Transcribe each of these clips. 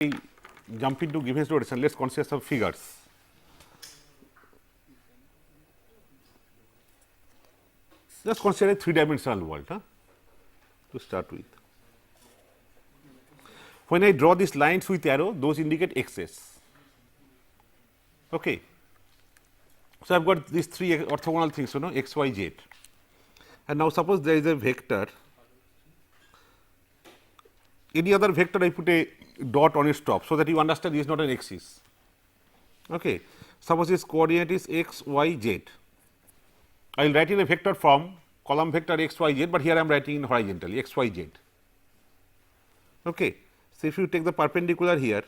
jump into given rotation, let us consider some figures. Just consider a 3-dimensional world to start with. When I draw these lines with arrow, those indicate axes. Okay. So, I have got these three orthogonal things, x, y, z. And now, suppose there is a vector, any other vector I put a dot on its top, so that you understand this is not an axis. Okay. Suppose its coordinate is x, y, z. I will write in a vector form column vector x, y, z, but here I am writing in horizontally x, y, z. Okay. So, if you take the perpendicular here,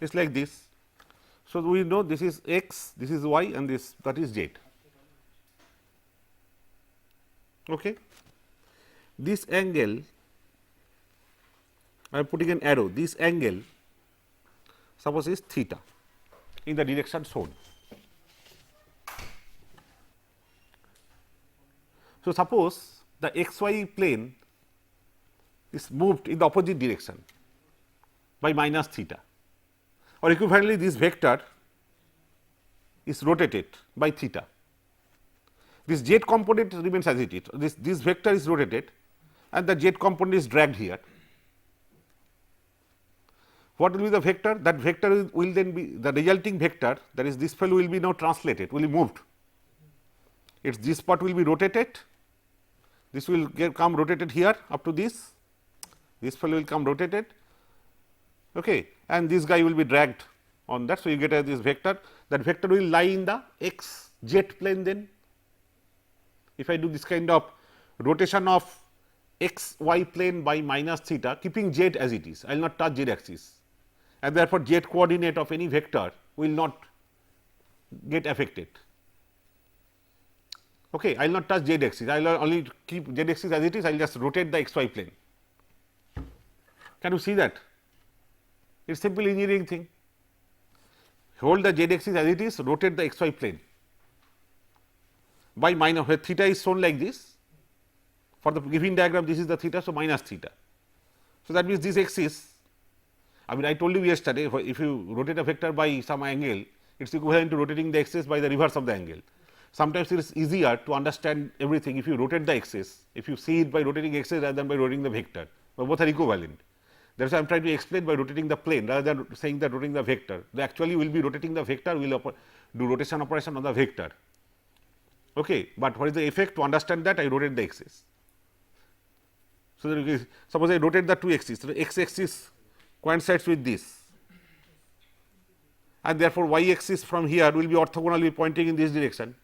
it is like this. So, we know this is x, this is y, and this that is z. Okay. This angle, I am putting an arrow, this angle suppose is theta in the direction shown. So, suppose the xy plane is moved in the opposite direction by minus theta, or equivalently this vector is rotated by theta. This z component remains as it is, this vector is rotated and the z component is dragged here. What will be the vector? That vector will then be the resulting vector, that is this fellow will be now translated, will be moved. Its this part will be rotated, this will come rotated here up to this fellow will come rotated, okay, and this guy will be dragged on that. So, you get this vector, that vector will lie in the x z plane then. If I do this kind of rotation of x y plane by minus theta, keeping z as it is, I will not touch z axis, and therefore, z coordinate of any vector will not get affected. Okay, I will not touch z axis, I will only keep z axis as it is, I will just rotate the x y plane. Can you see that? It is simple engineering thing. Hold the z axis as it is, rotate the x y plane by minus, where theta is shown like this. For the given diagram, this is the theta, so minus theta. So, that means this axis, I mean I told you yesterday, if you rotate a vector by some angle, it is equivalent to rotating the axis by the reverse of the angle. Sometimes it is easier to understand everything if you rotate the axis, if you see it by rotating axis rather than by rotating the vector, but both are equivalent. That is why I am trying to explain by rotating the plane rather than saying that rotating the vector. They actually will be rotating the vector, will do rotation operation on the vector. Okay, but what is the effect? To understand that, I rotate the axis. So, that suppose I rotate the two axes, so the x axis coincides with this, and therefore, y axis from here will be orthogonally pointing in this direction.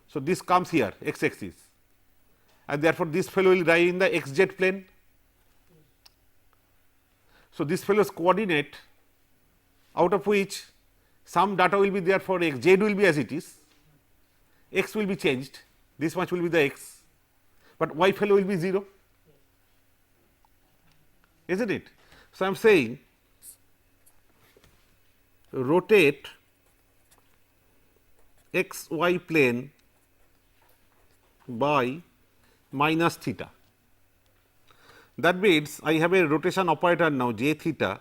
So, this comes here x axis, and therefore, this fellow will lie in the x z plane. So, this fellow's coordinate, out of which some data will be there for x, z will be as it is, x will be changed, this much will be the x, but y fellow will be 0, is not it? So, I am saying rotate x y plane by minus theta. That means, I have a rotation operator now j theta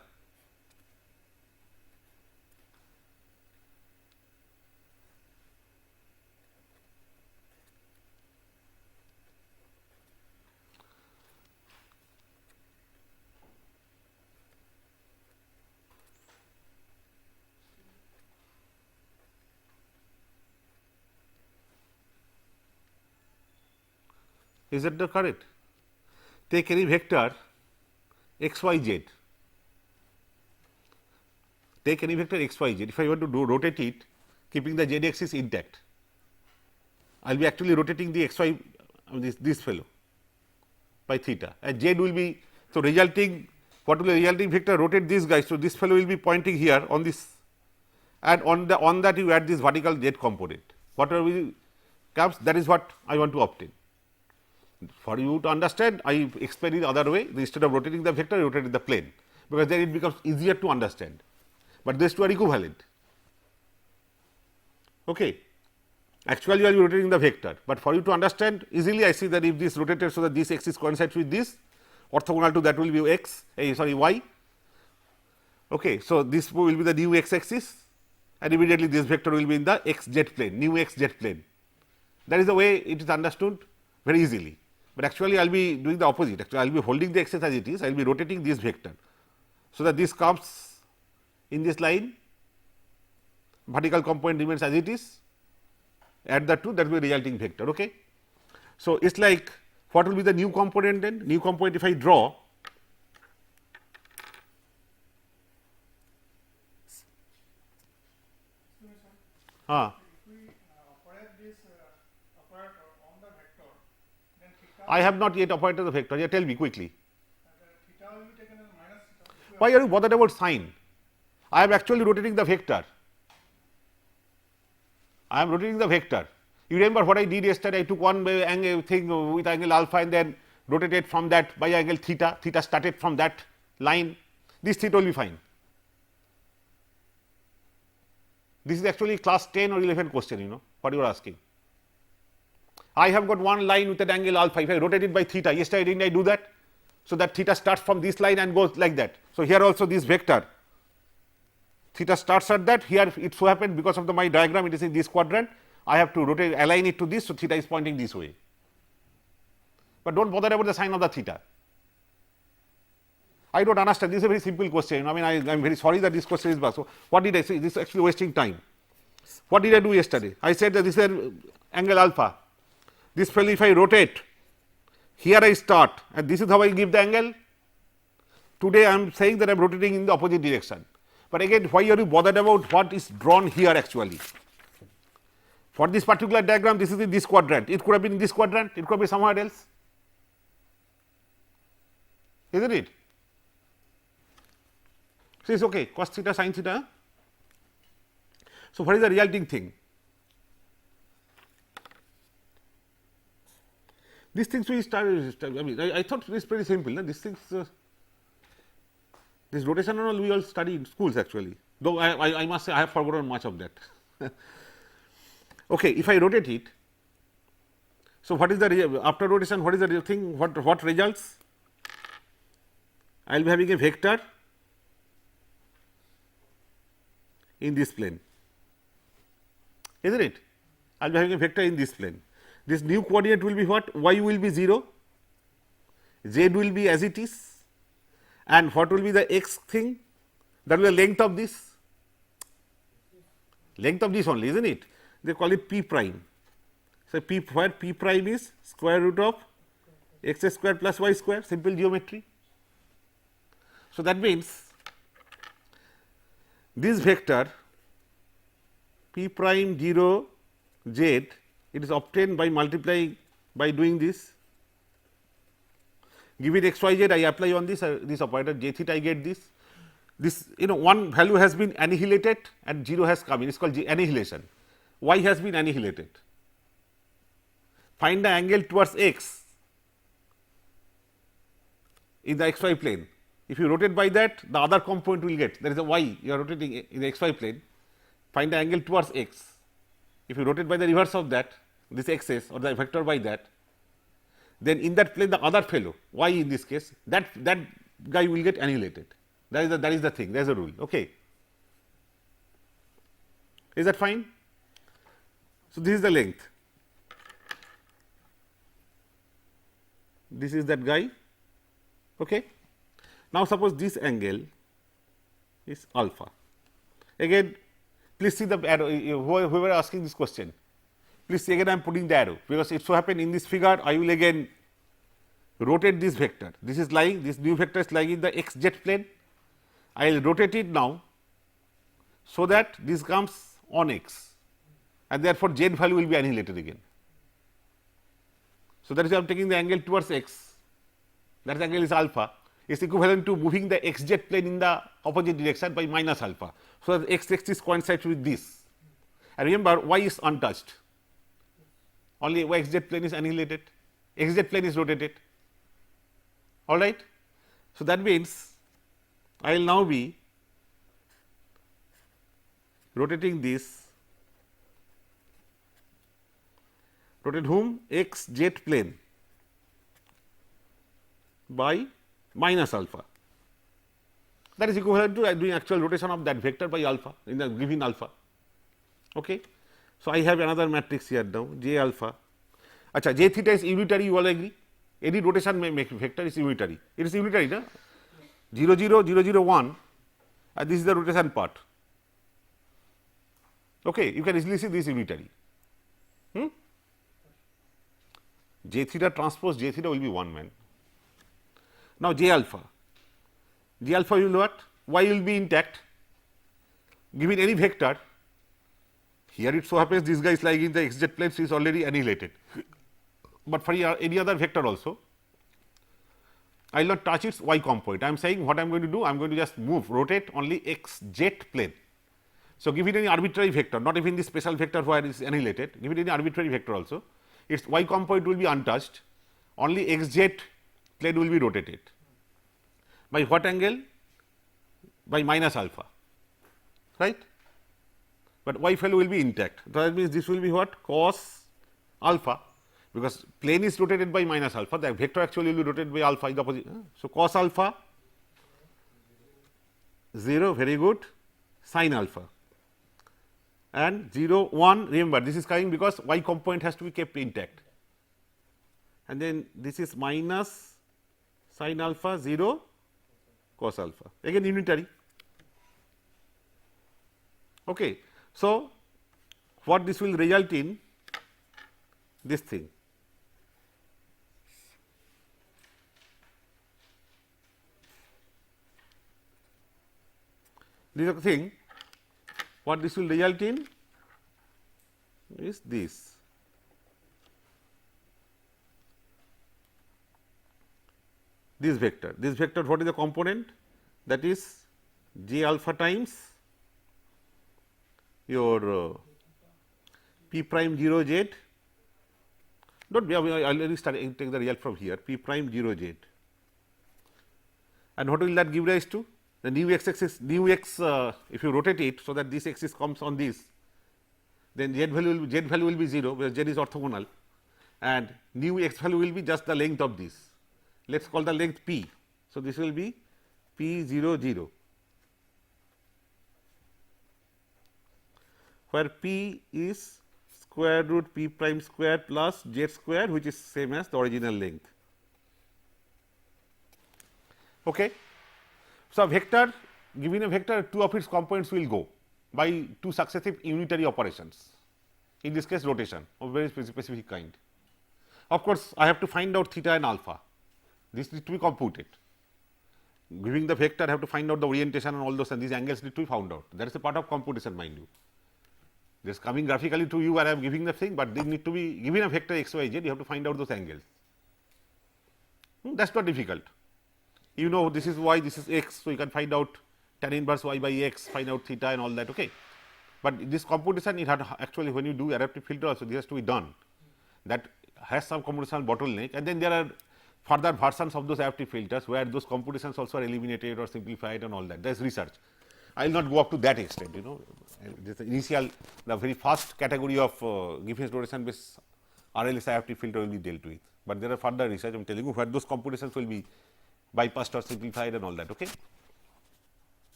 is that the correct? Take any vector x y z, take any vector x y z, if I want to do rotate it keeping the z axis intact, I will be actually rotating the x y this fellow by theta, and z will be, so resulting, what will be the resulting vector? Rotate this guy. So, this fellow will be pointing here on this, and on that you add this vertical z component, whatever will comes, that is what I want to obtain. For you to understand, I explain it the other way, instead of rotating the vector, rotating the plane, because then it becomes easier to understand, but these two are equivalent. Okay. Actually, you are rotating the vector, but for you to understand easily, I see that if this rotated so that this axis coincides with this, orthogonal to that will be x, sorry y. Okay, so this will be the new x axis, and immediately this vector will be in the x z plane, new x z plane. That is the way it is understood very easily. But actually, I will be doing the opposite. Actually, I will be holding the axis as it is. I will be rotating this vector, so that this comes in this line. Vertical component remains as it is. Add the two, that will be resulting vector. Okay. So, it is like what will be the new component then? New component, if I draw, I have not yet operated the vector. Yeah, tell me quickly. Why are you bothered about sign? I am actually rotating the vector. I am rotating the vector. You remember what I did yesterday? I took one angle thing with angle alpha and then rotated from that by angle theta. Theta started from that line. This theta will be fine. This is actually class 10 or 11 question, you know, what you are asking. I have got one line with an angle alpha. If I rotate it by theta, yesterday didn't I do that? So, that theta starts from this line and goes like that. So, here also this vector theta starts at that, here it so happened because of my diagram it is in this quadrant, I have to rotate, align it to this. So, theta is pointing this way, but do not bother about the sign of the theta. I do not understand, this is a very simple question. I mean, I am very sorry that this question is back. So, what did I say? This is actually wasting time. What did I do yesterday? I said that this is angle alpha. This fellow, if I rotate, here I start and this is how I give the angle. Today I am saying that I am rotating in the opposite direction. But again, why are you bothered about what is drawn here actually? For this particular diagram, this is in this quadrant. It could have been in this quadrant, it could be somewhere else, isn't it? So, it is okay, cos theta, sin theta. So, what is the resulting thing? These things we started, I mean, I thought it is pretty simple. No? These things, this rotation and all we all study in schools actually, though I must say I have forgotten much of that. Okay, if I rotate it, so what is the after rotation, what is the thing, what results? I will be having a vector in this plane, isn't it? I will be having a vector in this plane. This new coordinate will be what? Y will be 0, z will be as it is, and what will be the x thing? That will be the length of this, only, isn't it? They call it p prime. So, p where p prime is square root of x square plus y square, simple geometry. So, that means this vector p prime 0 z, it is obtained by multiplying, by doing this, give it x y z, I apply on this operator j theta, I get this. This, you know, one value has been annihilated and 0 has come in, it is called annihilation. Y has been annihilated. Find the angle towards x in the xy plane. If you rotate by that, the other component will get, there is a y, you are rotating in the xy plane, find the angle towards x. If you rotate by the reverse of that, this x's or the vector by that, then in that plane the other fellow, y in this case, that guy will get annihilated. That is the thing, there is a rule. Okay. Is that fine? So, this is the length, this is that guy. Okay. Now, suppose this angle is alpha. Again, please see the arrow, whoever asking this question, please see again I am putting the arrow, because it so happen in this figure I will again rotate this vector. This is lying, this new vector is lying in the x z plane. I will rotate it now, so that this comes on x, and therefore, z value will be annihilated again. So, that is why I am taking the angle towards x, that angle is alpha, is equivalent to moving the x z plane in the opposite direction by minus alpha. So, that x axis coincides with this, and remember y is untouched, only y x z plane is annihilated, x z plane is rotated, all right. So, that means I will now be rotating this rotate whom? X z plane by minus alpha. That is equivalent to doing actual rotation of that vector by alpha in the given alpha. Okay. So, I have another matrix here now j alpha. Acha, j theta is unitary, you all agree? Any rotation may make vector is unitary. It is unitary, na? 0 0 0 0 1, and this is the rotation part. Okay, you can easily see this unitary. J theta transpose j theta will be 1 man. Now, j alpha will be what? Y will be intact given any vector. Here it so happens this guy is lying in the xz plane, so is already annihilated, but for any other vector also I will not touch its y component. I am saying what I am going to do, I am going to just rotate only xz plane. So, given any arbitrary vector, not even the special vector where it is annihilated, given any arbitrary vector also, its y component will be untouched, only xz plane will be rotated. By what angle? By minus alpha, right? But y value will be intact. That means, this will be what? Cos alpha, because plane is rotated by minus alpha, the vector actually will be rotated by alpha in the opposite. So, cos alpha 0, very good, sin alpha, and 0 1, remember this is coming because y component has to be kept intact, and then this is minus sin alpha 0 cos alpha, again unitary. Okay. So, what this will result in? This thing. This is the thing. What this will result in is this. This vector. This vector, what is the component? That is j alpha times your p prime 0 z. Don't be, I already started take the result from here, p prime 0 z. And what will that give rise to? The new x axis, new x, if you rotate it so that this axis comes on this, then z value will be 0, because z is orthogonal, and new x value will be just the length of this. Let us call the length p. So, this will be p 0 0, where p is square root p prime square plus z square, which is same as the original length. Okay. So, vector, given a vector, two of its components will go by two successive unitary operations, in this case rotation of very specific kind. Of course, I have to find out theta and alpha, this need to be computed. Giving the vector, I have to find out the orientation and all those, and these angles need to be found out. That is a part of computation, mind you. This is coming graphically to you where I am giving the thing, but they need to be given a vector x, y, z, you have to find out those angles. That is not difficult. You know this is y, this is x, so you can find out tan inverse y by x, find out theta and all that. Okay. But this computation, it had actually, when you do adaptive filter also, this has to be done. That has some computational bottleneck, and then there are further versions of those adaptive filters where those computations also are eliminated or simplified and all that. That is research. I will not go up to that extent, you know. This initial, the very first category of Gibbons rotation based RLS adaptive filter will be dealt with, but there are further research I am telling you where those computations will be bypassed or simplified and all that. Okay.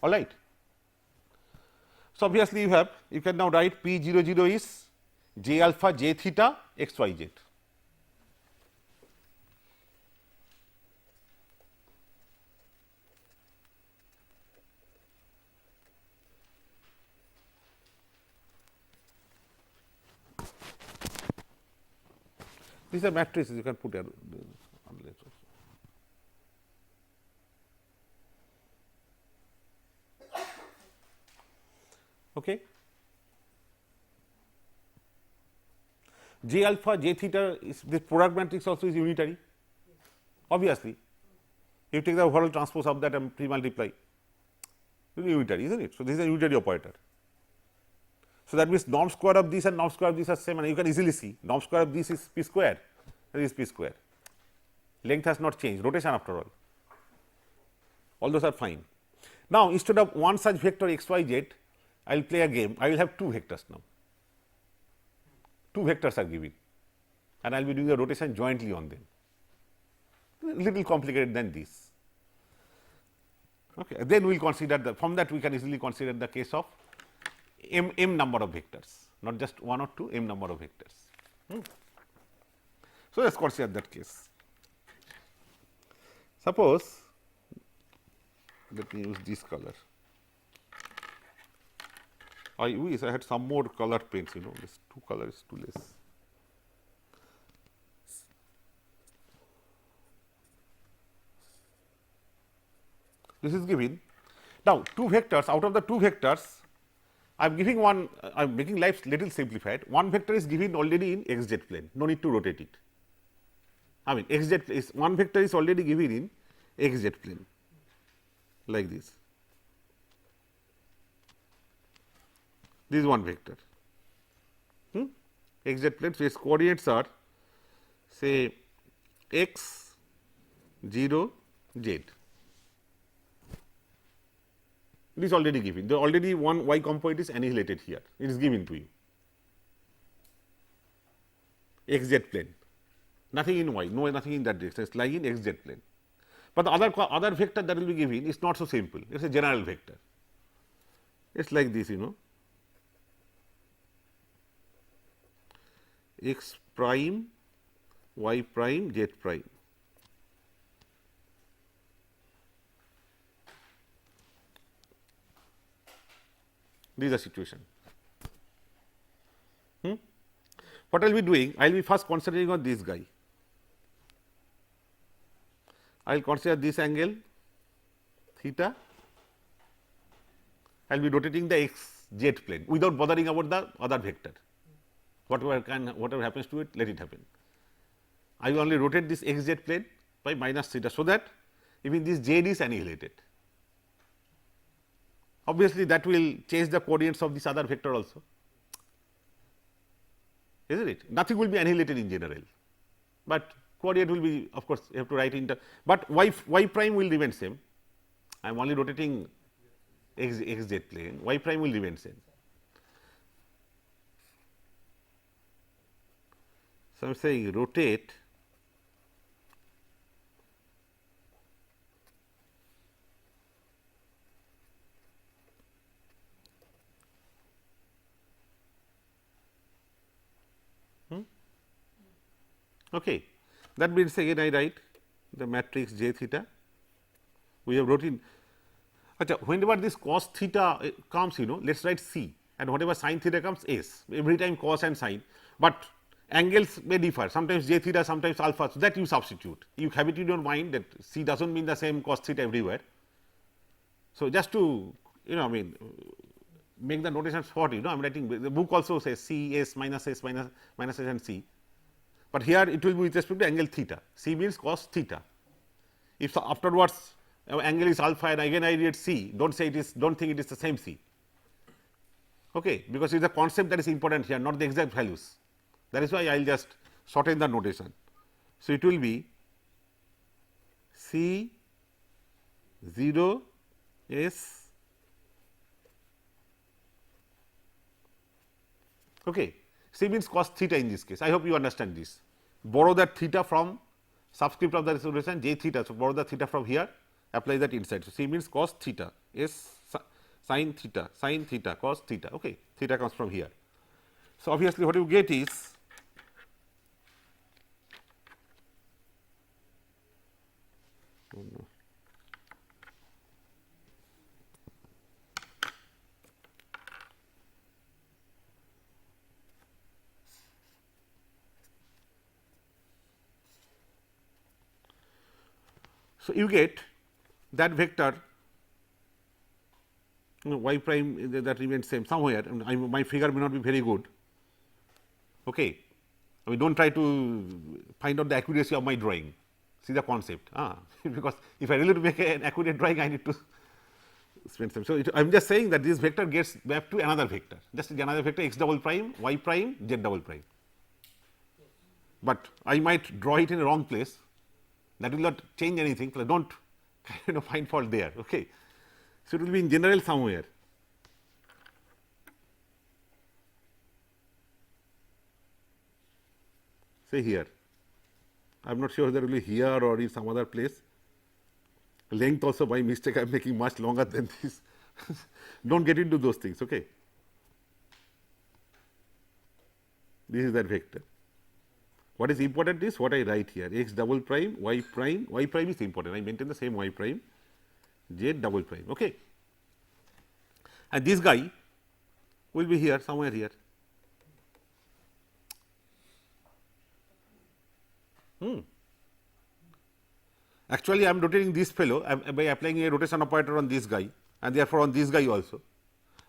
All right. So, obviously, you can now write p 0 0 is j alpha j theta x y z. These are matrices you can put here. Okay. J alpha, J theta is this product matrix also is unitary. Obviously, you take the overall transpose of that and pre-multiply, it will be unitary, isn't it? So, this is a unitary operator. So, that means norm square of this and norm square of this are same, and you can easily see norm square of this is p square, that is p square. Length has not changed, rotation after all those are fine. Now, instead of one such vector x y z, I will play a game, I will have two vectors now. two vectors are given, and I will be doing the rotation jointly on them. Little complicated than this. Okay. Then we will consider from that we can easily consider the case of m number of vectors, not just 1 or 2, m number of vectors. So, let us consider that case. Suppose, let me use this color. I wish I had some more color paints, this 2 color is too less. This is given. Now, 2 vectors, out of the 2 vectors, I am giving one, I am making life little simplified. One vector is given already in xz plane, no need to rotate it. I mean, xz is one vector is already given in xz plane, like this. This is one vector. Xz plane, so its coordinates are say x, 0, z. It is already given. The already one y component is annihilated here. It is given to you. Xz plane, nothing in y, no nothing in that direction. It is lying in xz plane. But the other vector that will be given is not so simple. It is a general vector. It is like this, x prime, y prime, z prime. This is the situation. What I will be doing? I will be first concentrating on this guy. I will consider this angle theta. I will be rotating the x z plane without bothering about the other vector. Whatever happens to it, let it happen. I will only rotate this x z plane by minus theta, so that even this z is annihilated. Obviously, that will change the coordinates of this other vector also, isn't it? Nothing will be annihilated in general, but coordinate will be, of course, you have to write in the, but y prime will remain same. I am only rotating x z plane, y prime will remain same. So, I am saying rotate Okay. That means again I write the matrix J theta. We have wrote in. Whenever this cos theta comes, let us write C, and whatever sin theta comes S. Every time cos and sin, but angles may differ. Sometimes J theta, sometimes alpha. So that you substitute. You have it in your mind that C does not mean the same cos theta everywhere. So just to make the notation short, I am writing. The book also says C S minus S minus S and C. But here it will be with respect to angle theta. C means cos theta. If afterwards angle is alpha and again I read C, don't say it is, don't think it is the same C. Okay, because it is the concept that is important here, not the exact values. That is why I will just shorten the notation. So it will be C 0 S. Okay. C means cos theta in this case. I hope you understand this. Borrow that theta from subscript of the resolution J theta. So, borrow the theta from here, apply that inside. So, C means cos theta, S sin theta, cos theta. Okay. Theta comes from here. So, obviously, what you get is so, you get that vector y prime that remains same somewhere. My figure may not be very good. Okay. I mean, don't try to find out the accuracy of my drawing. See the concept. Because if I really to make an accurate drawing, I need to spend some. So, I am just saying that this vector gets mapped to another vector, just another vector x double prime, y prime, z double prime. But I might draw it in a wrong place. That will not change anything, so don't find fault there. Okay. So, it will be in general somewhere. say here. I am not sure whether it will be here or in some other place. Length also by mistake I am making much longer than this. Don't get into those things, okay. This is that vector. What is important is what I write here, x double prime, y prime is important. I maintain the same y prime, z double prime, okay. And this guy will be here, somewhere here. Actually, I am rotating this fellow by applying a rotation operator on this guy, and therefore on this guy also.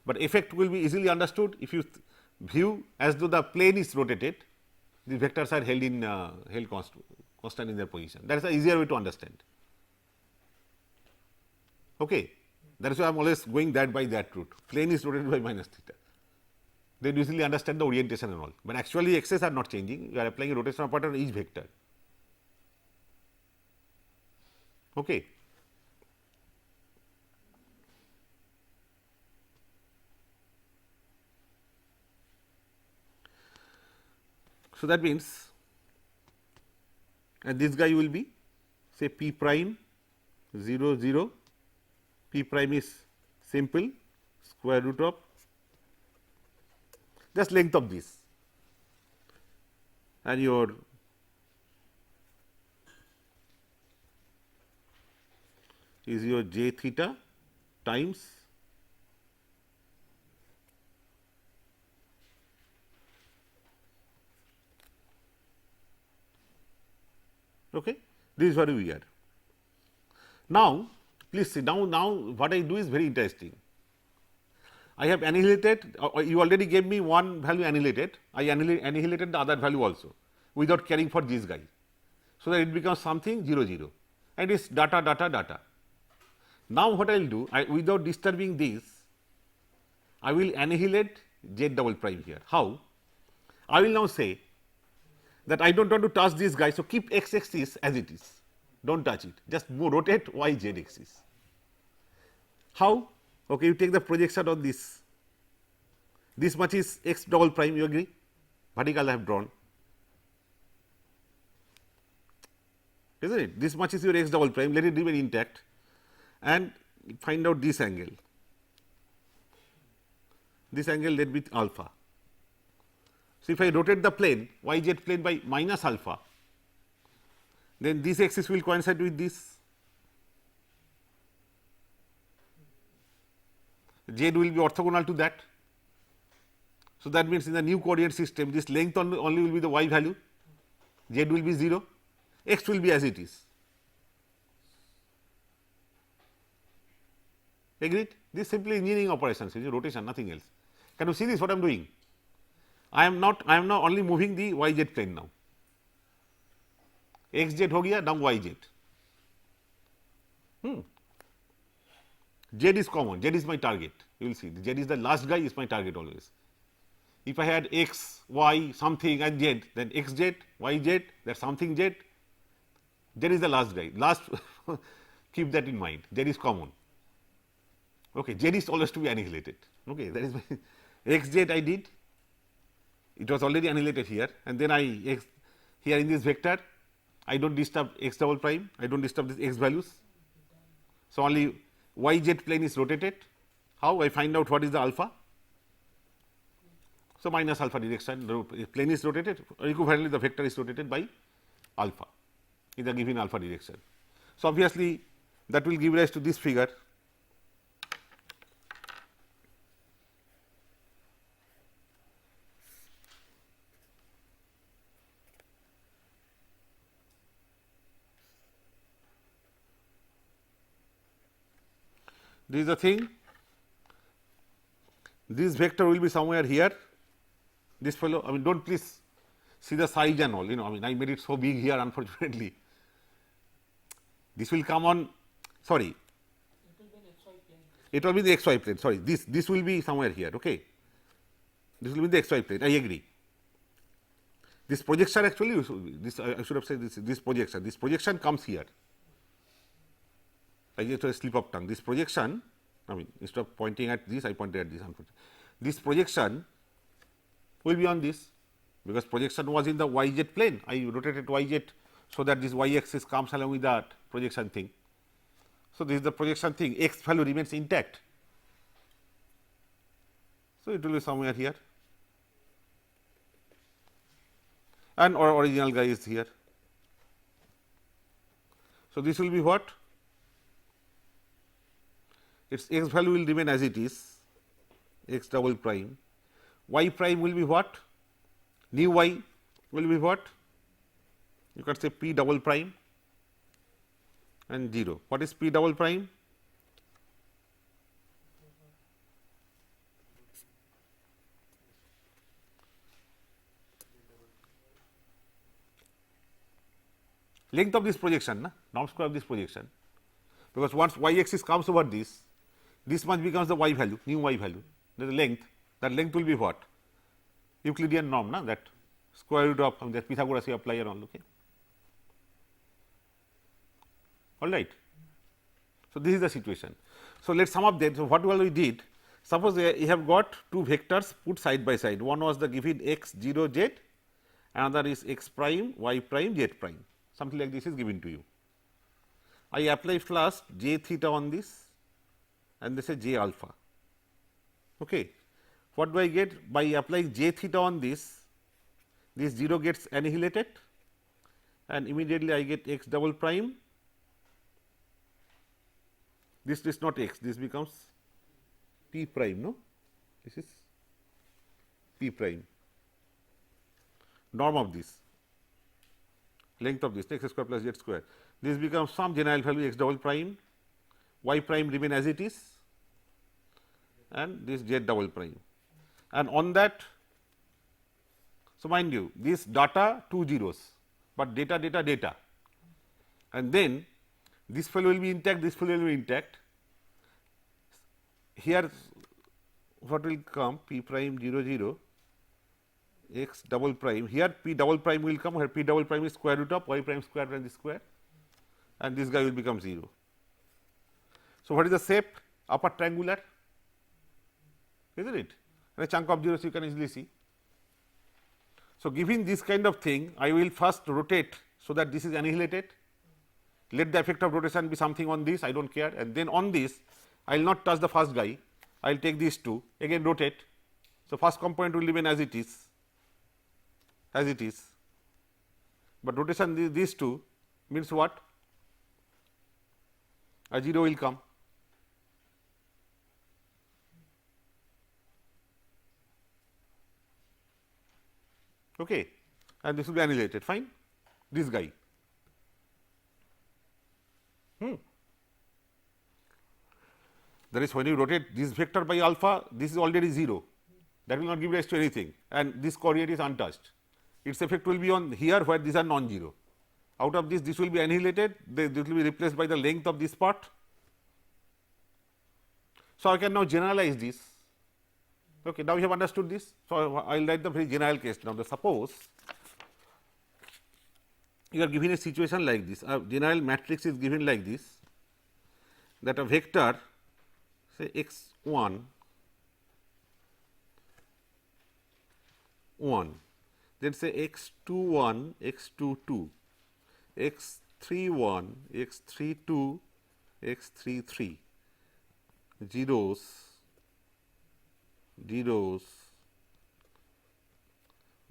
But effect will be easily understood if you view as though the plane is rotated. The vectors are held constant in their position. That is the easier way to understand. Okay, that is why I am always going that by that route. Plane is rotated by minus theta. Then you easily understand the orientation and all. But actually, x's are not changing. You are applying a rotation operator on each vector. Okay. So, that means, and this guy will be say p prime 0 0, p prime is simple square root of just length of this, and your is your j theta times okay. This is very weird. Now, please see now what I do is very interesting. I have annihilated, you already gave me one value annihilated, I annihilated the other value also without caring for this guy. So, that it becomes something 0 0 and it is data. Now, what I will do, without disturbing this, I will annihilate z double prime here. How? I will now say that I do not want to touch this guy. So, keep x axis as it is, do not touch it, just move rotate y z axis. How? Okay, you take the projection of this much is x double prime, you agree, vertical I have drawn, isn't it? This much is your x double prime, let it remain intact and find out this angle. This angle let be alpha. So, if I rotate the plane y z plane by minus alpha, then this axis will coincide with this, z will be orthogonal to that. So, that means in the new coordinate system this length only will be the y value, z will be 0, x will be as it is. Agreed? This is simply engineering operations, is rotation, nothing else. Can you see this what I am doing? I am now only moving the y z plane now. X z ho gaya, now y z. Z is common, z is my target. You will see, z is the last guy, is my target always. If I had x, y, something and z, then x z, y z, that something z, z is the last guy. Last, keep that in mind. Z is common. Okay, z is always to be annihilated. Okay, that is my x z I did. It was already annihilated here, and then here in this vector, I do not disturb x double prime, I do not disturb these x values. So, only y z plane is rotated. How? I find out what is the alpha. So, minus alpha direction, the plane is rotated, equivalently the vector is rotated by alpha in the given alpha direction. So, obviously, that will give rise to this figure. This is the thing, this vector will be somewhere here, this fellow, I mean do not please see the size and all, I mean I made it so big here unfortunately. This will come on, sorry, it will be the xy plane, sorry, this will be somewhere here, okay. This will be the xy plane, I agree. This projection actually, I should have said this projection comes here. I just a slip of tongue. This projection, I mean, instead of pointing at this, I pointed at this. This projection will be on this. because projection was in the yz plane. I rotated yz, so that this y axis comes along with that projection thing. So, this is the projection thing, x value remains intact. So, it will be somewhere here, and our original guy is here. So, this will be what? Its x value will remain as it is, x double prime, y prime will be what? New y will be what? You can say p double prime and 0. What is p double prime? Length of this projection, norm square of this projection, because once y axis comes over this much becomes the y value, new y value, that is length. That length will be what? Euclidean norm, that square root of that Pythagoras you apply around. Okay. All right. So, this is the situation. So, let us sum up that. So, what we did, suppose you have got two vectors put side by side, one was the given x 0 z, another is x prime y prime z prime, something like this is given to you. I apply first j theta on this and this is j alpha. Okay. What do I get? By applying j theta on this 0 gets annihilated and immediately I get x double prime. This is not x, this becomes p prime, no? This is p prime, norm of this, length of this, x square plus z square. This becomes some general value x double prime, y prime remain as it is, and this z double prime. And on that, so mind you, this data 2 zeros, but data, and then this fellow will be intact, this fellow will be intact. Here what will come? P prime 0 0 x double prime, here p double prime will come, where p double prime is square root of y prime square and this square, and this guy will become 0. So, what is the shape? Upper triangular, isn't it? And a chunk of zeros you can easily see. So, given this kind of thing, I will first rotate, so that this is annihilated. Let the effect of rotation be something on this, I do not care, and then on this I will not touch the first guy, I will take these two, again rotate. So, first component will remain as it is, but rotation these two means what? A 0 will come. Okay. And this will be annihilated, fine, this guy. That is, when you rotate this vector by alpha, this is already 0, that will not give rise to anything, and this coordinate is untouched. Its effect will be on here, where these are non-zero. Out of this will be annihilated, this will be replaced by the length of this part. So, I can now generalize this. Okay, now we have understood this. So, I will write the very general case now. Suppose you are given a situation like this, a general matrix is given like this, that a vector say x 1 1, then say x 2 1, x 2 2, x 3 1, x 3 2, x 3 3, zeros,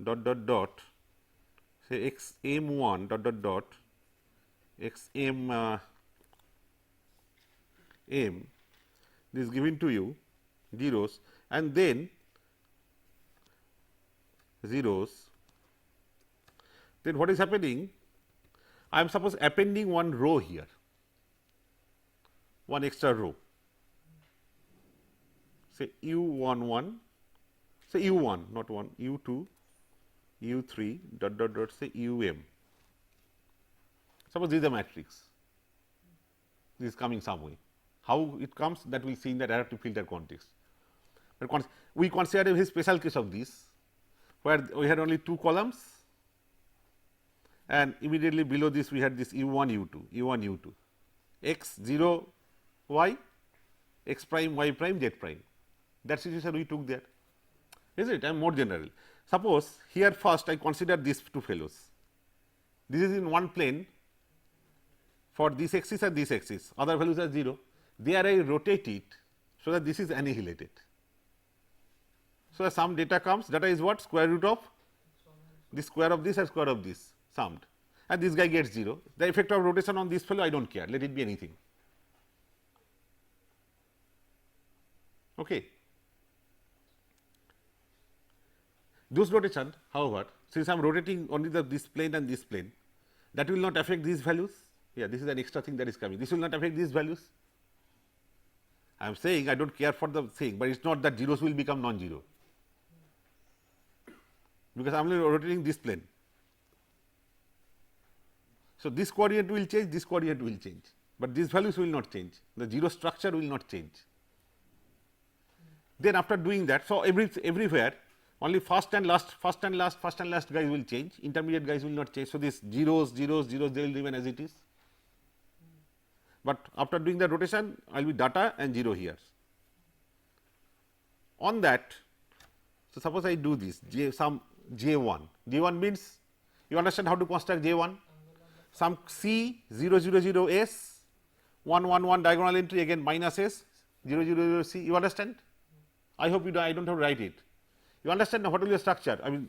dot, say x m 1 dot, x m m, this is given to you, zeros, and then zeros. Then what is happening? I am suppose appending one row here, one extra row, say u 1 1, say u 1 not 1, u 2, u 3 dot say u m. Suppose this is a matrix, this is coming some way. How it comes, that we will see in the adaptive filter context. But we consider a very special case of this, where we had only 2 columns, and immediately below this we had this u 1 u 2, x 0 y, x prime y prime z prime. That situation we took there, is it? I am more general. Suppose here first I consider these two fellows. This is in one plane for this axis and this axis, other values are 0. There I rotate it so that this is annihilated. So, some data comes, data is what? Square root of the square of this and square of this summed, and this guy gets 0. The effect of rotation on this fellow I do not care, let it be anything. Okay. This rotation, however, since I am rotating only this plane and this plane, that will not affect these values. Yeah, this is an extra thing that is coming. This will not affect these values. I am saying I do not care for the thing, but it is not that zeros will become non-zero, because I am only rotating this plane. So, this coordinate will change, this coordinate will change, but these values will not change, the zero structure will not change. Then after doing that, so everywhere only first and last guys will change, intermediate guys will not change. So, this zeros they will remain as it is, but after doing the rotation I will be data and 0 here. On that, so suppose I do this some J1, J1 means you understand how to construct J1, some C 0 0 0 S 1 1 1 diagonal entry again minus S 0 0 0 C, you understand? I hope you do, I do not have to write it. You understand now what will be the structure? I mean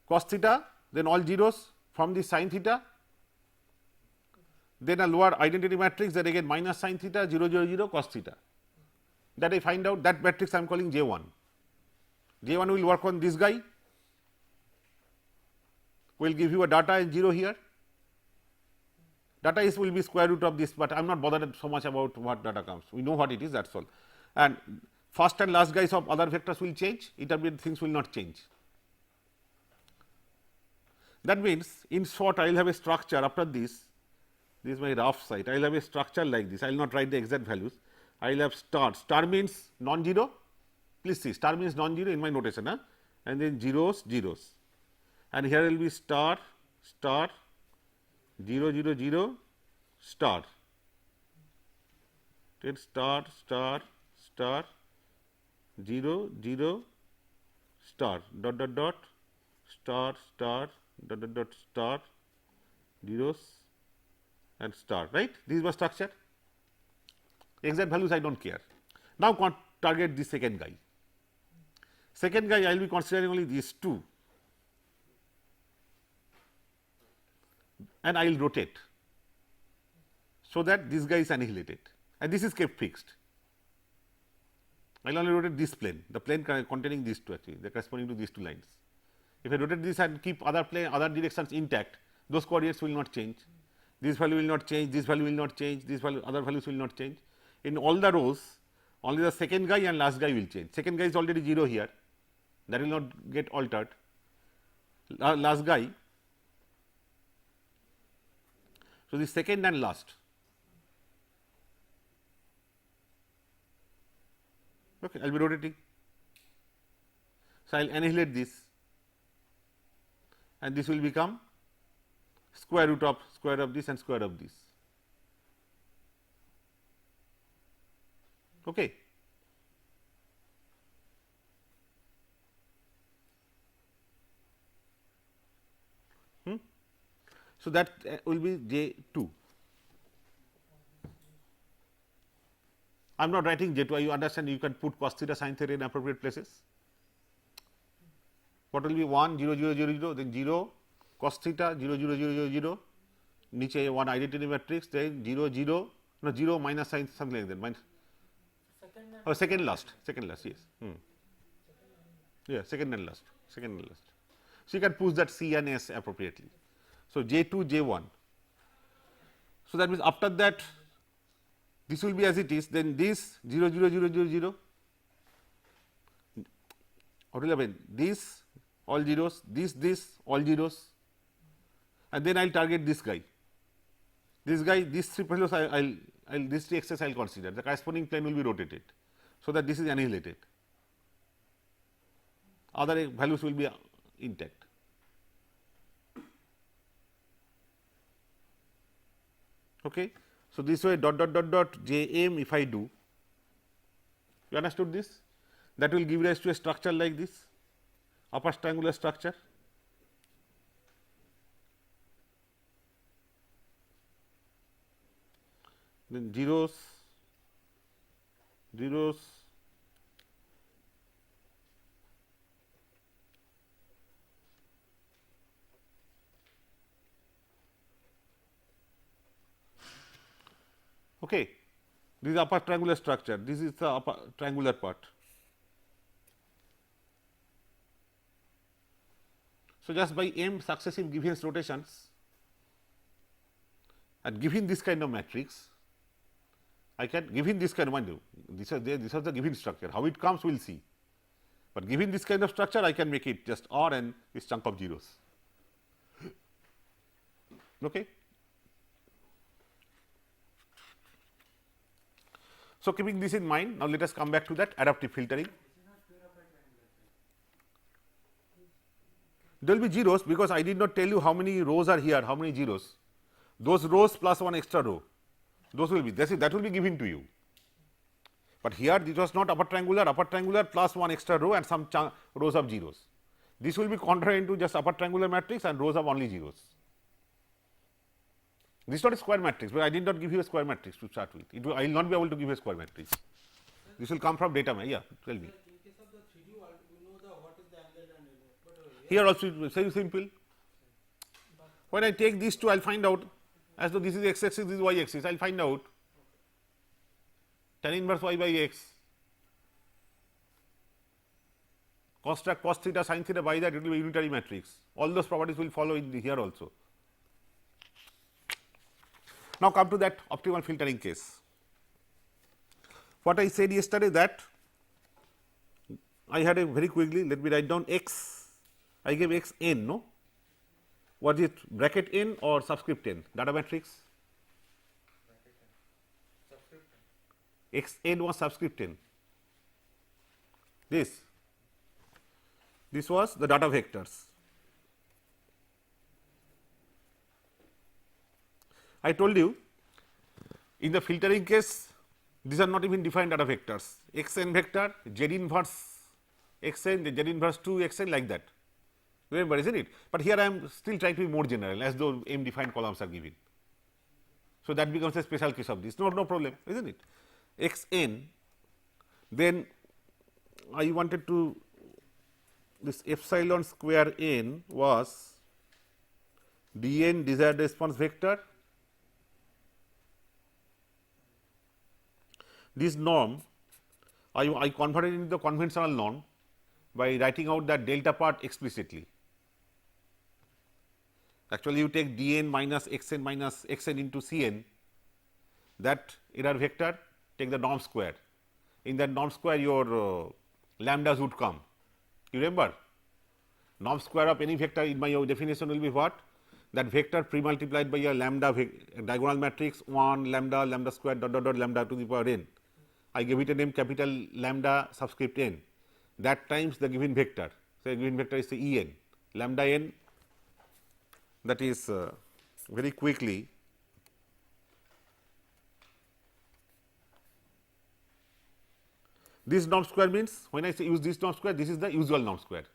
cos theta, then all zeros from the sin theta, then a lower identity matrix, then again minus sin theta 0 0 0 cos theta. That I find out, that matrix I am calling J1. J1 will work on this guy, will give you a data and 0 here. Data is will be square root of this, but I am not bothered so much about what data comes. We know what it is, that is all. And first and last guys of other vectors will change, intermediate things will not change. That means, in short, I will have a structure after this. This is my rough site. I will have a structure like this. I will not write the exact values. I will have star. Star means non-zero. Please see, star means non-zero in my notation, and then zeros, zeros. And here will be star, star, 0 0 0, star. Then star, star, star, 0 0, star, dot dot dot, star, star, dot dot dot, star, zeros and star, right. This is my structure. Exact values I do not care. Now, target the second guy. Second guy I will be considering only these two, and I will rotate so that this guy is annihilated and this is kept fixed. I will only rotate this plane, the plane containing these two actually, they are corresponding to these two lines. If I rotate this and keep other plane, other directions intact, those coordinates will not change. This value will not change, this value will not change, this value, other values will not change. In all the rows, only the second guy and last guy will change. Second guy is already 0 here, that will not get altered. Last guy, so the second and last. Okay, I will be rotating. So, I will annihilate this, and this will become square root of this and square of this. Okay. So, that will be J2. I am not writing J2, you understand, you can put cos theta sin theta in appropriate places. What will be 1 0 0 0 0, then 0 cos theta 0 0 0 0 0, niche one identity matrix, then 0 0, no 0 minus sin something like that, minus, second last, yes. Yeah, second and last. So, you can push that C and S appropriately. So, J2, J1. So, that means after that this will be as it is, then this 0 0 0 0 0, what will happen? This all zeros, this all zeros, and then I will target this guy. This guy, these three fellows these three axes I will consider, the corresponding plane will be rotated, so that this is annihilated, other values will be intact. Okay. So, this way dot dot dot dot J m if I do, you understood this, that will give rise to a structure like this. upper triangular structure. Then zeros, zeros, okay. This is upper triangular structure, this is the upper triangular part. So, just by m successive Gibbons rotations and given this kind of matrix, I can given this kind of, mind you, this is the given structure, how it comes we will see, but given this kind of structure I can make it just R and this chunk of zeros. Okay. So, keeping this in mind, now let us come back to that adaptive filtering. There will be zeros because I did not tell you how many rows are here, how many zeros. Those rows plus one extra row, those will be, that will be given to you. But here it was not upper triangular plus one extra row and some rows of zeros. This will be converted into just upper triangular matrix and rows of only zeros. This is not a square matrix, but I did not give you a square matrix to start with. I will not be able to give you a square matrix. This will come from data. Yeah, tell me. In case of the 3D world, we know what is the angle and but here also it is very simple. When I take these two, I will find out, as though this is x axis, this is y axis, I will find out tan inverse y by x, cos theta sin theta, by that it will be unitary matrix. All those properties will follow in here also. Now, come to that optimal filtering case. What I said yesterday, that I had a very quickly, let me write down x, I gave x n, no? Was it bracket n or subscript n? Data matrix? X n was subscript n. This was the data vectors. I told you in the filtering case, these are not even defined data vectors, x n vector, z inverse x n, z inverse 2 x n, like that. Remember, isn't it? But here I am still trying to be more general, as though m defined columns are given. So, that becomes a special case of this, no problem, isn't it? X n, then I wanted to, this epsilon square n was d n desired response vector. This norm I converted into the conventional norm by writing out that delta part explicitly. Actually, you take d n minus x n into c n, that error vector, take the norm square. In that norm square, your lambdas would come. You remember, norm square of any vector in my definition will be what? That vector pre multiplied by a lambda diagonal matrix 1 lambda lambda square dot dot dot lambda to the power n. I gave it a name capital lambda subscript n, that times the given vector. So, given vector is the E n, lambda n, that is very quickly this norm square means, when I say use this norm square, this is the usual norm square,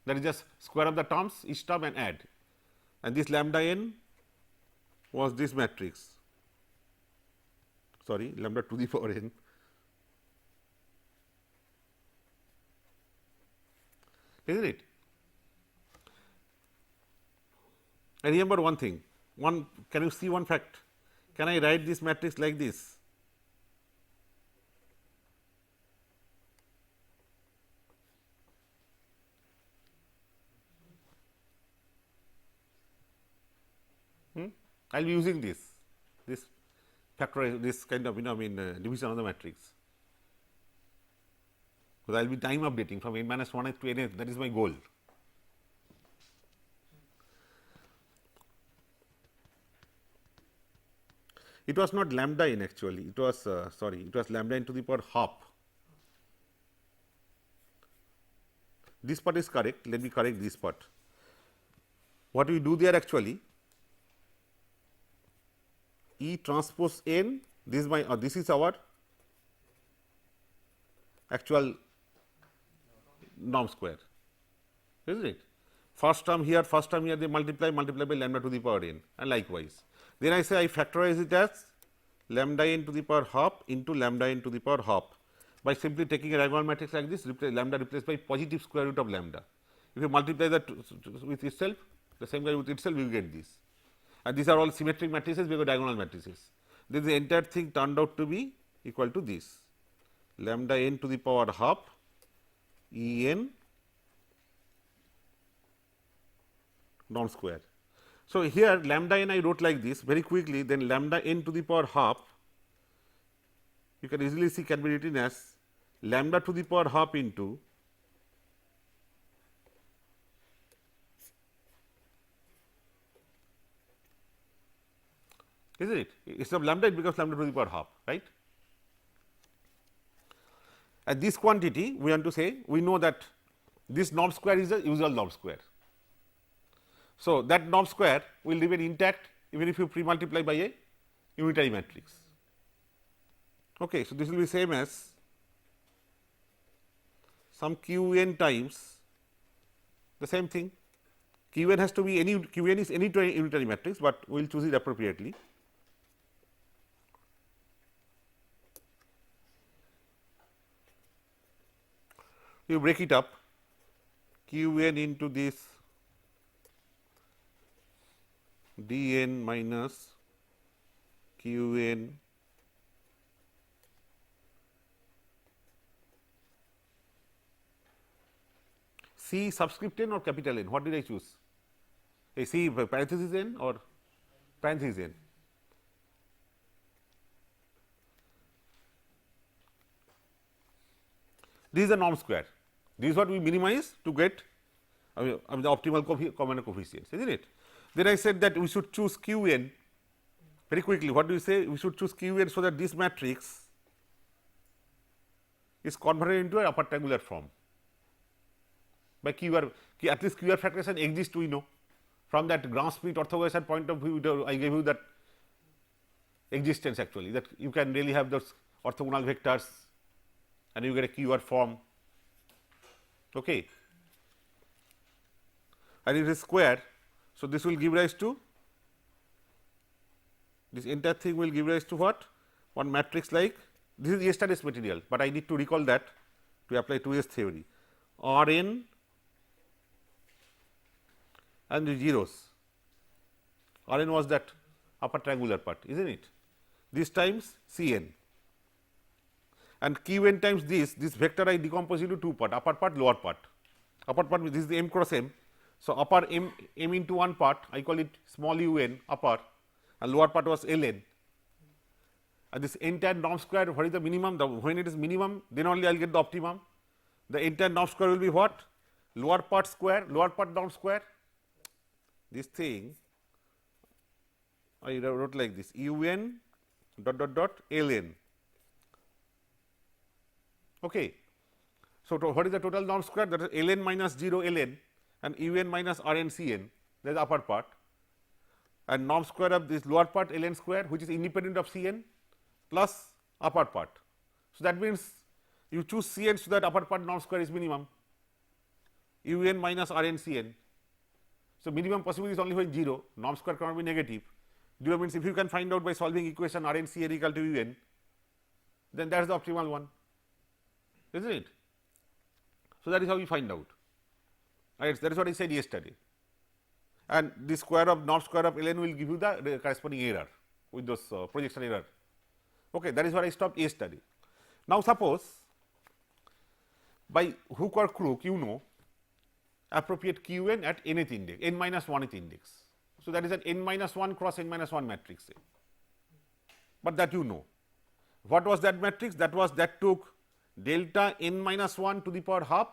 that is just square of the terms, each term and add, and this lambda n was this matrix, sorry, lambda to the power n. Isn't it? And remember one thing, can you see one fact? Can I write this matrix like this? I will be using this factor, this kind of division of the matrix, because I will be time updating from n minus 1 to n, that is my goal. It was not lambda n actually, it was sorry, it was lambda n to the power half. This part is correct, let me correct this part. What we do there actually, E transpose n, this is my this is our actual norm square, isn't it? First term here, they multiply by lambda to the power n, and likewise. Then I say I factorize it as lambda n to the power half into lambda n to the power half by simply taking a diagonal matrix like this, lambda replaced by positive square root of lambda. If you multiply that with itself, the same guy with itself, you get this. And these are all symmetric matrices because diagonal matrices. Then the entire thing turned out to be equal to this, lambda n to the power half E n norm square. So, here lambda n I wrote like this very quickly, then lambda n to the power half you can easily see can be written as lambda to the power half into isn't it? Instead of lambda it becomes lambda to the power half, right. And this quantity we want to say, we know that this norm square is the usual norm square. So, that norm square will remain intact even if you pre-multiply by a unitary matrix. Okay, so, this will be same as some q n times the same thing. Q n has to be any q n is any unitary matrix, but we will choose it appropriately. You break it up, q n into this d n minus q n C subscript n or capital N, what did I choose? A C parenthesis n or parenthesis n? This is the norm square. This is what we minimize to get the optimal common coefficients, isn't it? Then I said that we should choose q n very quickly. What do you say? We should choose q n so that this matrix is converted into an upper triangular form by QR, at least QR factorization exists, we know. From that Gram-Schmidt orthogonalization point of view, I gave you that existence actually, that you can really have those orthogonal vectors and you get a QR form. Okay. And it is square. So, this will give rise to, this entire thing will give rise to what? One matrix like, this is yesterday's material, but I need to recall that to apply today's theory. R n and the zeros, R n was that upper triangular part, isn't it? This times C n, and q n times this vector I decompose into two part, upper part, lower part. Upper part, this is the m cross m. So, upper m into one part, I call it small u n upper, and lower part was L n. And this entire norm square, what is the minimum? When it is minimum, then only I will get the optimum. The entire norm square will be what? Lower part square, lower part norm square. This thing I wrote like this, u n dot dot dot L n. Okay. So, what is the total norm square? That is L n minus 0 L n and u n minus R n C n, that is the upper part, and norm square of this lower part L n square, which is independent of C n plus upper part. So, that means you choose C n so that upper part norm square is minimum, u n minus R n C n. So, minimum possible is only when 0, norm square cannot be negative. 0 means if you can find out by solving equation R n C n equal to u n, then that is the optimal one, isn't it? So, that is how you find out, right. That is what I said yesterday, and the square of norm square of L n will give you the corresponding error with those projection error. Okay, that is where I stopped yesterday. Now, suppose by hook or crook you know appropriate q n at nth index, n minus 1th index. So, that is an n minus 1 cross n minus 1 matrix, but that you know. What was that matrix? That was that took delta n minus 1 to the power half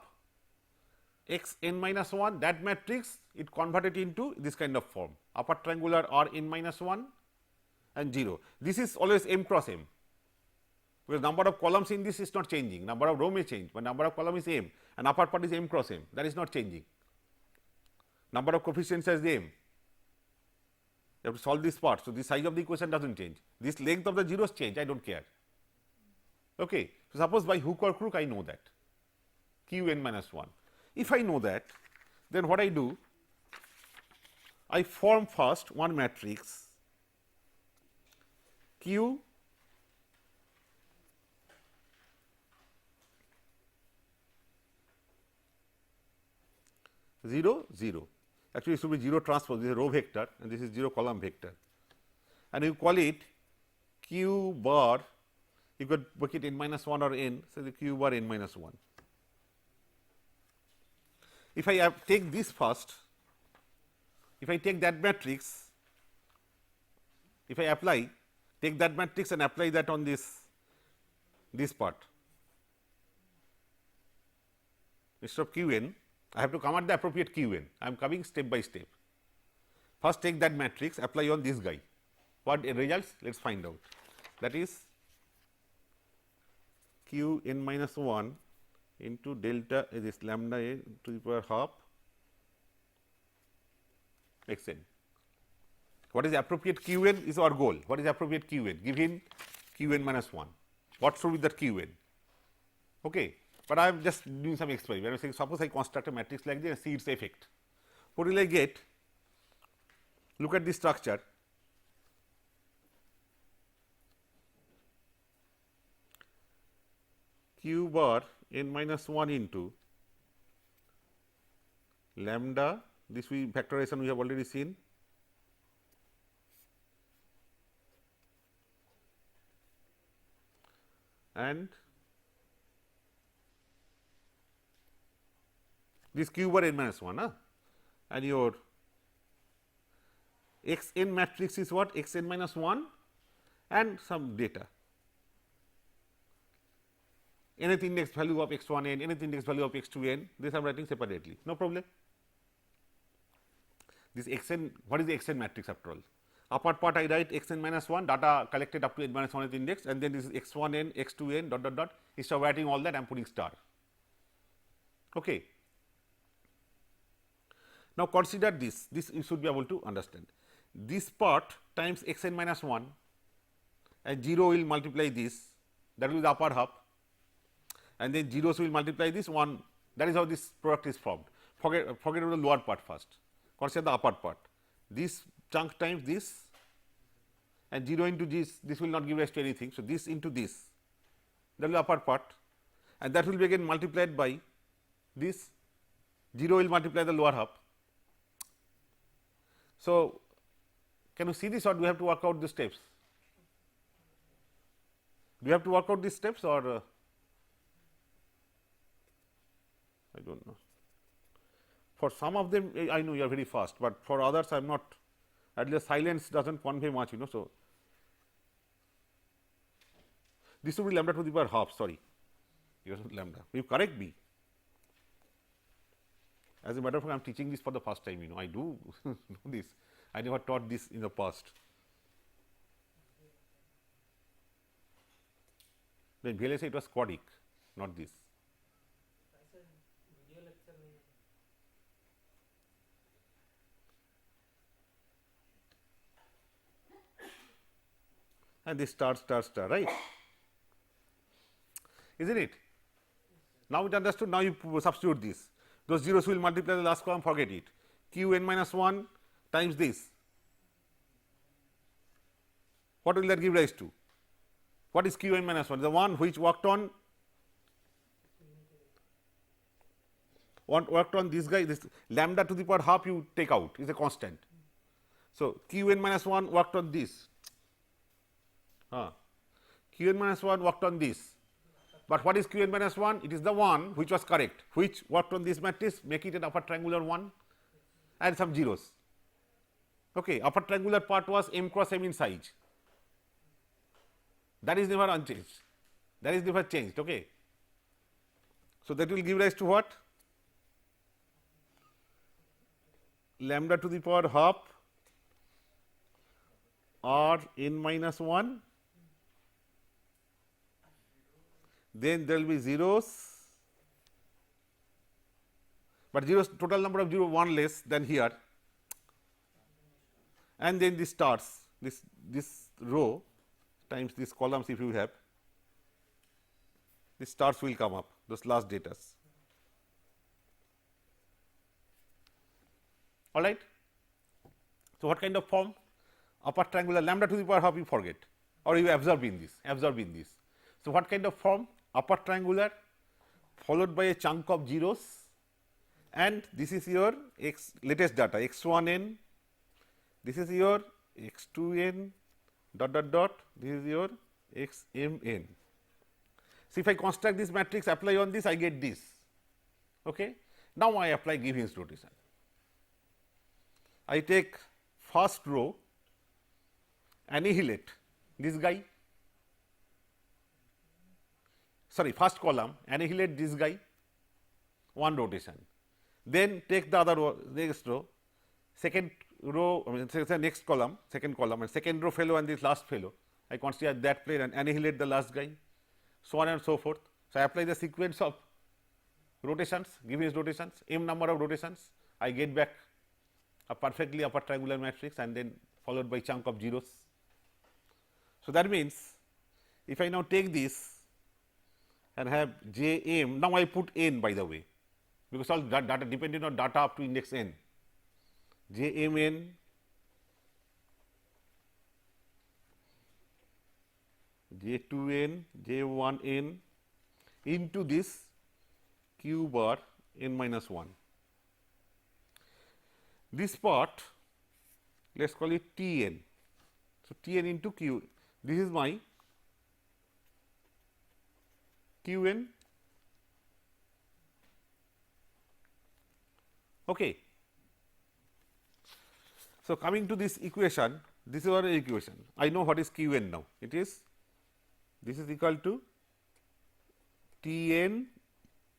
x n minus 1, that matrix it converted into this kind of form, upper triangular R n minus 1 and 0. This is always m cross m, because number of columns in this is not changing, number of row may change, but number of column is m and upper part is m cross m, that is not changing. Number of coefficients as m, you have to solve this part. So, the size of the equation does not change, this length of the zeros change, I do not care. Okay. So, suppose by hook or crook I know that q n minus 1. If I know that, then what I do, I form first one matrix q zero zero. Actually, it should be 0 transpose, this is a row vector and this is 0 column vector, and you call it q bar, you could book it n minus 1 or n, so the q bar n minus 1. If I take this first, if I take that matrix, if I apply, take that matrix and apply that on this part, instead of q n, I have to come at the appropriate q n. I am coming step by step. First take that matrix, apply on this guy. What results? Let us find out. That is q n minus 1 into delta this lambda a to the power half x n. What is appropriate q n is our goal. What is appropriate q n? Given q n minus 1. What should be that q n? Okay. But I am just doing some experiment. I am saying suppose I construct a matrix like this and see its effect. What will I get? Look at the structure. Q bar n minus 1 into lambda, this factorization we have already seen, and this q bar n minus 1, and your x n matrix is what? X n minus 1 and some data, nth index value of x 1 n, nth index value of x 2 n, this I am writing separately, no problem. This x n, what is the x n matrix after all? Upper part I write x n minus 1, data collected up to n minus 1th index, and then this is x 1 n, x 2 n, dot dot dot. Instead of writing all that, I am putting star. Okay. Now consider this you should be able to understand. This part times x n minus 1 and 0 will multiply this, that will be the upper half, and then zeros will multiply this 1, that is how this product is formed. Forget about the lower part first, consider the upper part. This chunk times this and 0 into this will not give rise to anything. So, this into this, that will be upper part, and that will be again multiplied by this, 0 will multiply the lower half. So, can you see this, or do we have to work out the steps? Do you have to work out these steps, or I do not know. For some of them I know you are very fast, but for others I am not, at least silence does not convey much, So, this would be lambda to the power half, sorry, because lambda, you correct me. As a matter of fact, I am teaching this for the first time, I do know this, I never taught this in the past. Then VLSI it was quadic, not this. And this star, right? Isn't it? Now it understood, now you substitute this. Those zeros will multiply the last column, forget it. Q n minus 1 times this. What will that give rise to? What is q n minus 1? The one which worked on this guy, this lambda to the power half you take out, is a constant. So, q n minus 1 worked on this. Q n minus 1 worked on this. But what is q n minus 1? It is the one which was correct, which worked on this matrix, make it an upper triangular 1 and some zeros. Okay, upper triangular part was m cross m in size. That is never unchanged. That is never changed. Okay. So, that will give rise to what? Lambda to the power half r n minus 1. Then there will be zeros, but zeros, total number of 0 1 less than here, and then the stars, this row times these columns, if you have, the stars will come up, those last datas. all right. So, what kind of form? Upper triangular lambda to the power half you forget, or you absorb in this, So, what kind of form? Upper triangular followed by a chunk of zeros, and this is your x latest data x1 n, this is your x2 n dot dot dot, this is your x m n. So, if I construct this matrix, apply on this, I get this. Okay. Now, I apply Gibbons rotation. I take first row, annihilate this guy, sorry, first column, annihilate this guy, one rotation. Then take the other row, next row, second row, I mean, say next column, second column, and second row fellow and this last fellow. I consider that plane and annihilate the last guy, so on and so forth. So, I apply the sequence of rotations, Gibbons rotations, m number of rotations, I get back a perfectly upper triangular matrix and then followed by chunk of zeros. So, that means, if I now take this and have j m, now I put n by the way, because all data dependent on data up to index n, j m n j2 n, j1 n into this q bar n minus 1. This part let us call it T n. So, T n into q, this is my q n. Okay. So, coming to this equation, this is our equation. I know what is q n now. It is, this is equal to T n,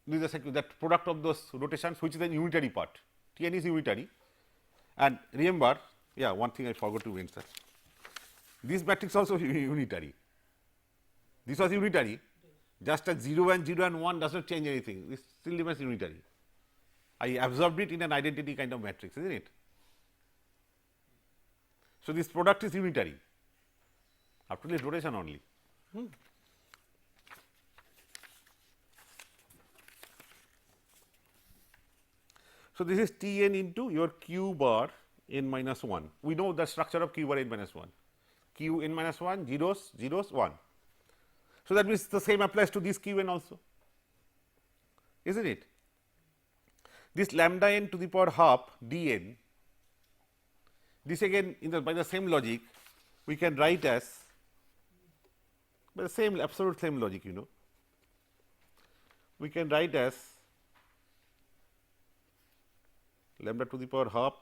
this is that product of those rotations which is an unitary part. T n is unitary, and remember, yeah, one thing I forgot to mention. This matrix also unitary. This was unitary, just as 0 and 1 does not change anything. This still remains unitary. I absorbed it in an identity kind of matrix, isn't it? So, this product is unitary, after this rotation only. So, this is T n into your q bar n minus 1. We know the structure of q bar n minus 1, q n minus 1, zeros, zeros, 1. So, that means the same applies to this q n also, isn't it? This lambda n to the power half d n, this again in the by the same logic we can write as, by the same absolute same logic, you know, we can write as lambda to the power half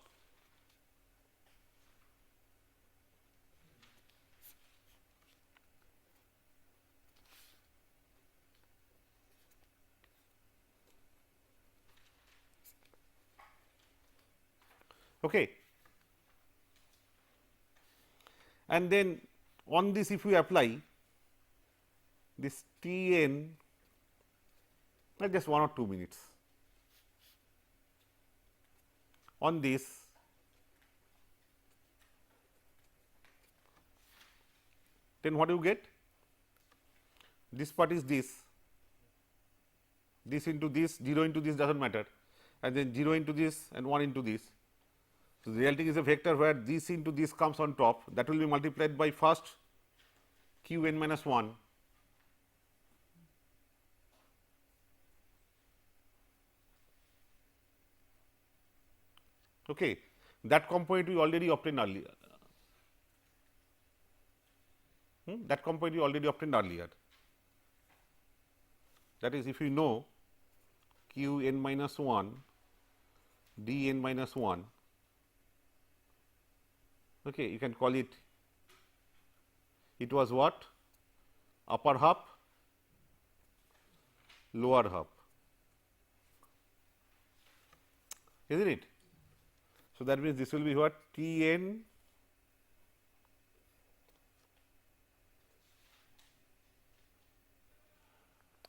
okay. And then on this if we apply this T n, just 1 or 2 minutes on this, then what do you get? This part is this into this, 0 into this does not matter, and then 0 into this and 1 into this. So, the resulting is a vector where this into this comes on top, that will be multiplied by first q n minus 1 okay. That component we already obtained earlier, that component we already obtained earlier, that is if you know q n minus 1 d n minus 1, okay, you can call it, it was what, upper half, lower half, isn't it? So, that means this will be what, T n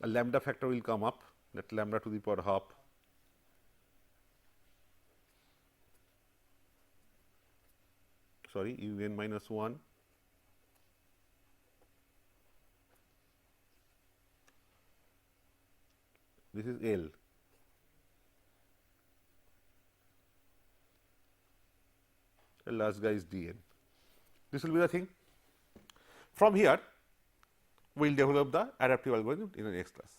a lambda factor will come up, that lambda to the power half sorry u n minus 1 this is L the last guy is dn. This will be the thing. From here, we will develop the adaptive algorithm in the next class.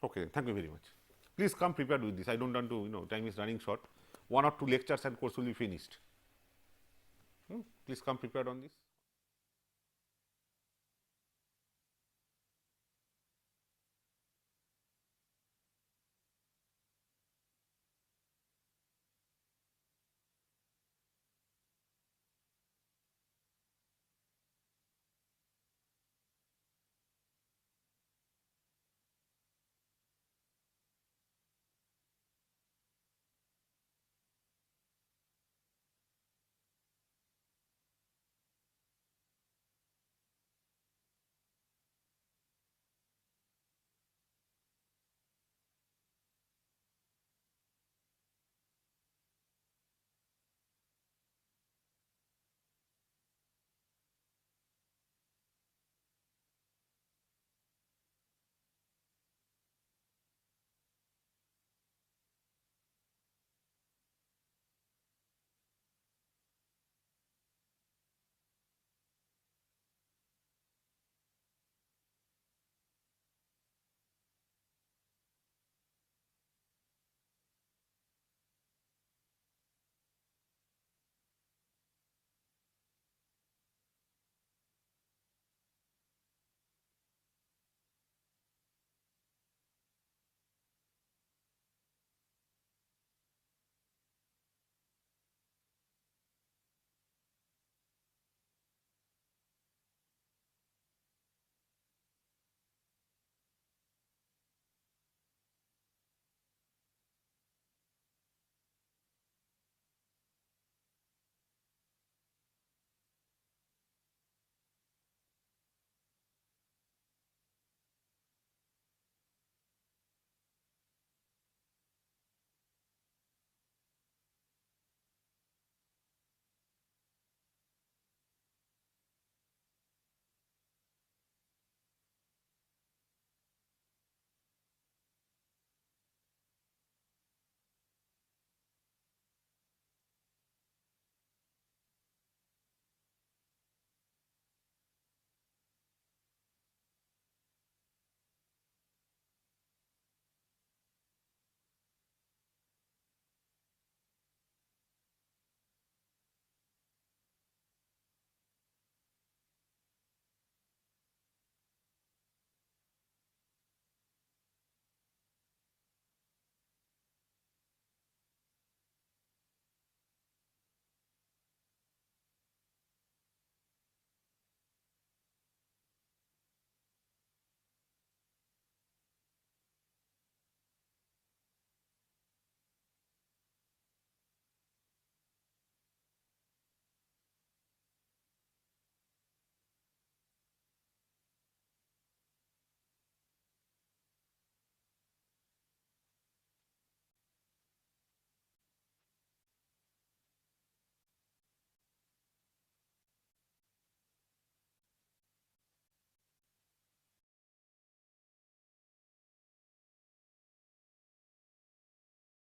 Okay, thank you very much. Please come prepared with this. I don't want to, time is running short. 1 or 2 lectures and course will be finished. Please come prepared on this.